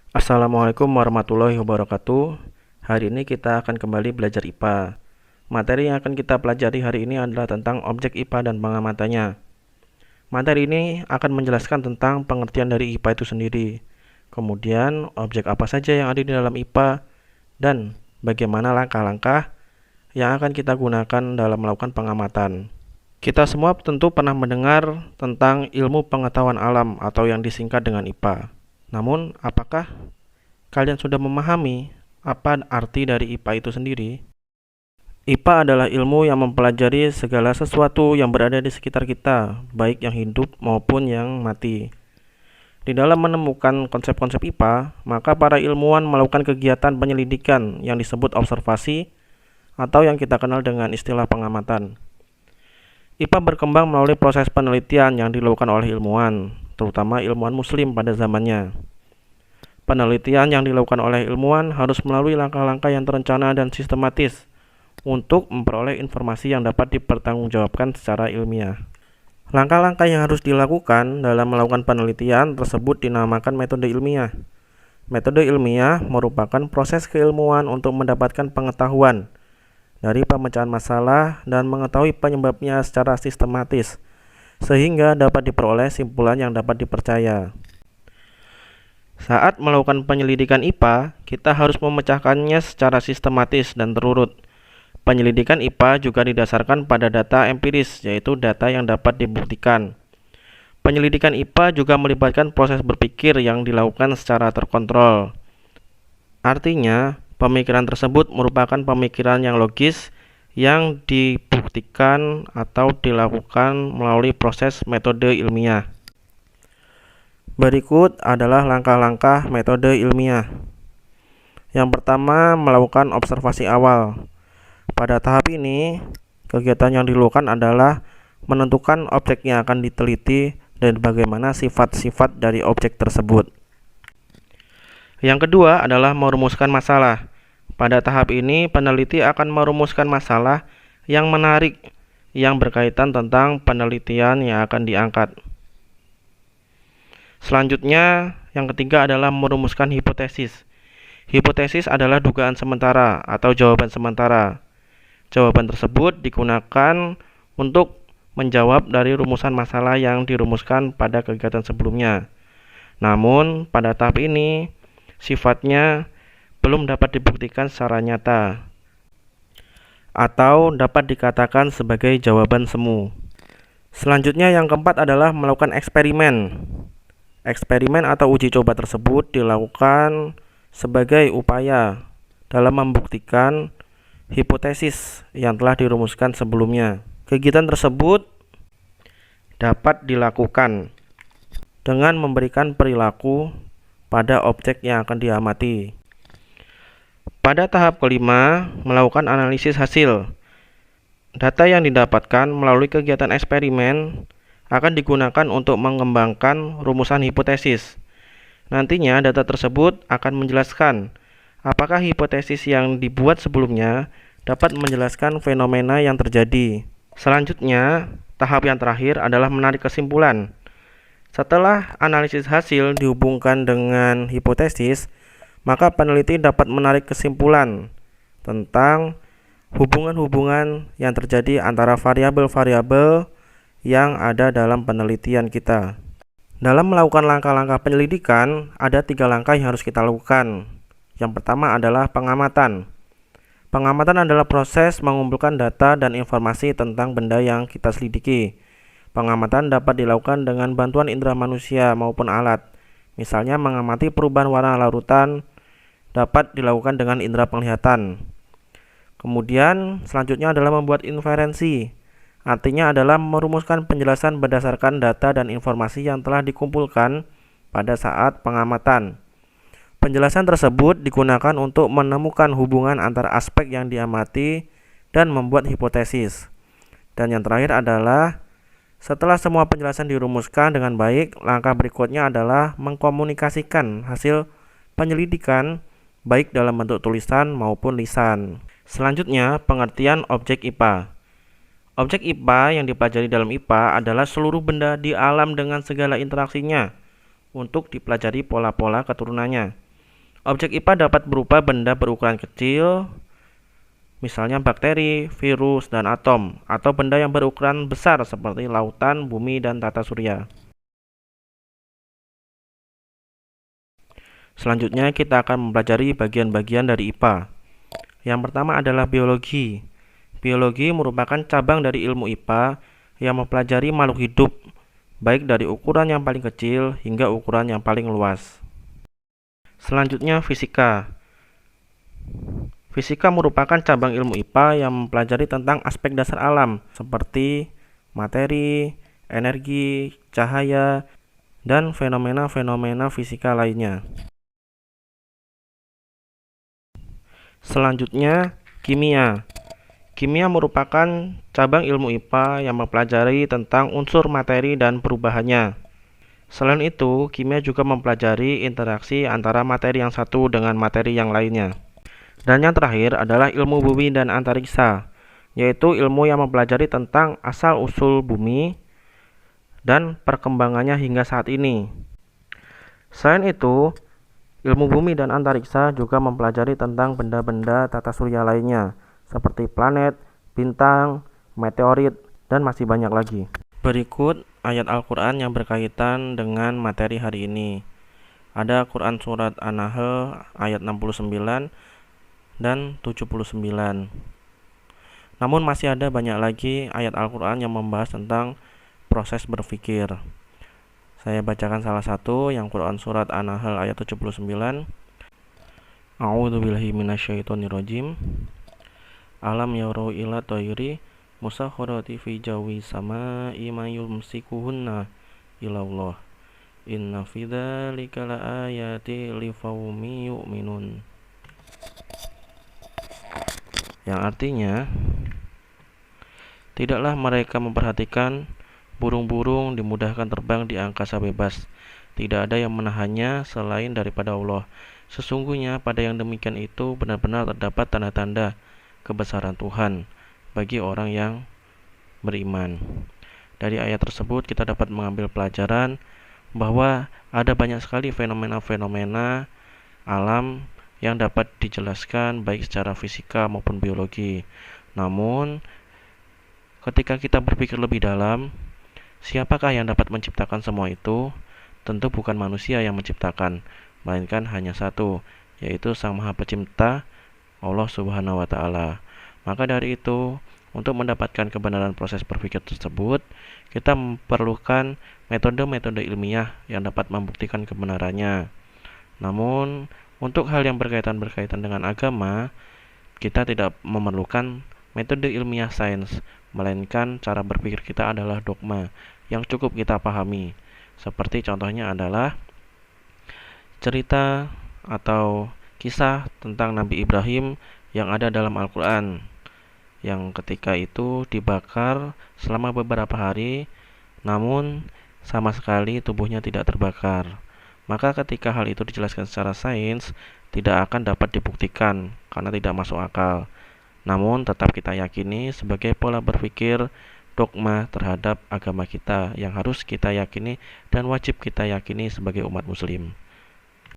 Assalamualaikum warahmatullahi wabarakatuh. Hari ini kita akan kembali belajar IPA. Materi yang akan kita pelajari hari ini adalah tentang objek IPA dan pengamatannya. Materi ini akan menjelaskan tentang pengertian dari IPA itu sendiri. Kemudian, objek apa saja yang ada di dalam IPA dan bagaimana langkah-langkah yang akan kita gunakan dalam melakukan pengamatan. Kita semua tentu pernah mendengar tentang ilmu pengetahuan alam atau yang disingkat dengan IPA. Namun, apakah kalian sudah memahami apa arti dari IPA itu sendiri? IPA adalah ilmu yang mempelajari segala sesuatu yang berada di sekitar kita, baik yang hidup maupun yang mati. Di dalam menemukan konsep-konsep IPA, maka para ilmuwan melakukan kegiatan penyelidikan yang disebut observasi atau yang kita kenal dengan istilah pengamatan. IPA berkembang melalui proses penelitian yang dilakukan oleh ilmuwan, terutama ilmuwan muslim pada zamannya. Penelitian yang dilakukan oleh ilmuwan harus melalui langkah-langkah yang terencana dan sistematis untuk memperoleh informasi yang dapat dipertanggungjawabkan secara ilmiah. Langkah-langkah yang harus dilakukan dalam melakukan penelitian tersebut dinamakan metode ilmiah. Metode ilmiah merupakan proses keilmuan untuk mendapatkan pengetahuan dari pemecahan masalah dan mengetahui penyebabnya secara sistematis, sehingga dapat diperoleh simpulan yang dapat dipercaya. Saat melakukan penyelidikan IPA, kita harus memecahkannya secara sistematis dan terurut. Penyelidikan IPA juga didasarkan pada data empiris, yaitu data yang dapat dibuktikan. Penyelidikan IPA juga melibatkan proses berpikir yang dilakukan secara terkontrol. Artinya, pemikiran tersebut merupakan pemikiran yang logis yang dibuktikan atau dilakukan melalui proses metode ilmiah. Berikut adalah langkah-langkah metode ilmiah. Yang pertama, melakukan observasi awal. Pada tahap ini, kegiatan yang dilakukan adalah menentukan objek yang akan diteliti dan bagaimana sifat-sifat dari objek tersebut. Yang kedua adalah merumuskan masalah. Pada tahap ini, peneliti akan merumuskan masalah yang menarik yang berkaitan tentang penelitian yang akan diangkat. Selanjutnya, yang ketiga adalah merumuskan hipotesis. Hipotesis adalah dugaan sementara atau jawaban sementara. Jawaban tersebut digunakan untuk menjawab dari rumusan masalah yang dirumuskan pada kegiatan sebelumnya. Namun, pada tahap ini, sifatnya belum dapat dibuktikan secara nyata atau dapat dikatakan sebagai jawaban semu. Selanjutnya, yang keempat adalah melakukan eksperimen. Eksperimen atau uji coba tersebut dilakukan sebagai upaya dalam membuktikan hipotesis yang telah dirumuskan sebelumnya. Kegiatan tersebut dapat dilakukan dengan memberikan perilaku pada objek yang akan diamati. Pada tahap kelima, melakukan analisis hasil. Data yang didapatkan melalui kegiatan eksperimen akan digunakan untuk mengembangkan rumusan hipotesis. Nantinya data tersebut akan menjelaskan apakah hipotesis yang dibuat sebelumnya dapat menjelaskan fenomena yang terjadi. Selanjutnya, tahap yang terakhir adalah menarik kesimpulan. Setelah analisis hasil dihubungkan dengan hipotesis, maka peneliti dapat menarik kesimpulan tentang hubungan-hubungan yang terjadi antara variabel-variabel yang ada dalam penelitian kita. Dalam melakukan langkah-langkah penyelidikan, ada 3 langkah yang harus kita lakukan. Yang pertama adalah pengamatan. Pengamatan adalah proses mengumpulkan data dan informasi tentang benda yang kita selidiki. Pengamatan dapat dilakukan dengan bantuan indera manusia maupun alat. Misalnya mengamati perubahan warna larutan dapat dilakukan dengan indera penglihatan. Kemudian selanjutnya adalah membuat inferensi. Artinya adalah merumuskan penjelasan berdasarkan data dan informasi yang telah dikumpulkan pada saat pengamatan. Penjelasan tersebut digunakan untuk menemukan hubungan antara aspek yang diamati dan membuat hipotesis. Dan yang terakhir adalah setelah semua penjelasan dirumuskan dengan baik, langkah berikutnya adalah mengkomunikasikan hasil penyelidikan baik dalam bentuk tulisan maupun lisan. Selanjutnya, pengertian objek IPA. Objek IPA yang dipelajari dalam IPA adalah seluruh benda di alam dengan segala interaksinya untuk dipelajari pola-pola keturunannya. Objek IPA dapat berupa benda berukuran kecil, misalnya bakteri, virus, dan atom, atau benda yang berukuran besar seperti lautan, bumi, dan tata surya. Selanjutnya kita akan mempelajari bagian-bagian dari IPA. Yang pertama adalah biologi. Biologi merupakan cabang dari ilmu IPA yang mempelajari makhluk hidup, baik dari ukuran yang paling kecil hingga ukuran yang paling luas. Selanjutnya fisika. Fisika merupakan cabang ilmu IPA yang mempelajari tentang aspek dasar alam seperti materi, energi, cahaya, dan fenomena-fenomena fisika lainnya. Selanjutnya, kimia. Kimia merupakan cabang ilmu IPA yang mempelajari tentang unsur materi dan perubahannya. Selain itu, kimia juga mempelajari interaksi antara materi yang satu dengan materi yang lainnya. Dan yang terakhir adalah ilmu bumi dan antariksa, yaitu ilmu yang mempelajari tentang asal-usul bumi dan perkembangannya hingga saat ini. Selain itu, ilmu bumi dan antariksa juga mempelajari tentang benda-benda tata surya lainnya, seperti planet, bintang, meteorit, dan masih banyak lagi. Berikut ayat Al-Quran yang berkaitan dengan materi hari ini. Ada Quran Surat An-Nahl ayat 69 dan 79. Namun masih ada banyak lagi ayat Al-Quran yang membahas tentang proses berpikir. Saya bacakan salah satu, yang Quran Surat An-Nahl ayat 79. A'udzubillahi minasyaitonirrajim. Alam yarau ila tayri musakhkharati fi jawi sama'i ma yumsikuhunna ila Allah. Inna fi dzalika laayati liqaumin yu'minun. Yang artinya, tidaklah mereka memperhatikan burung-burung dimudahkan terbang di angkasa bebas. Tidak ada yang menahannya selain daripada Allah. Sesungguhnya pada yang demikian itu benar-benar terdapat tanda-tanda kebesaran Tuhan bagi orang yang beriman. Dari ayat tersebut kita dapat mengambil pelajaran bahwa ada banyak sekali fenomena-fenomena alam yang dapat dijelaskan baik secara fisika maupun biologi. Namun, ketika kita berpikir lebih dalam, siapakah yang dapat menciptakan semua itu? Tentu bukan manusia yang menciptakan, melainkan hanya satu, yaitu Sang Maha Pencipta, Allah Subhanahu wa Ta'ala. Maka dari itu, untuk mendapatkan kebenaran proses berpikir tersebut, kita memerlukan metode-metode ilmiah yang dapat membuktikan kebenarannya. Namun, untuk hal yang berkaitan dengan agama, kita tidak memerlukan metode ilmiah sains, melainkan cara berpikir kita adalah dogma yang cukup kita pahami. Seperti contohnya adalah cerita atau kisah tentang Nabi Ibrahim yang ada dalam Al-Quran, yang ketika itu dibakar selama beberapa hari, namun sama sekali tubuhnya tidak terbakar. Maka ketika hal itu dijelaskan secara sains, tidak akan dapat dibuktikan karena tidak masuk akal. Namun tetap kita yakini sebagai pola berpikir dogma terhadap agama kita yang harus kita yakini dan wajib kita yakini sebagai umat muslim.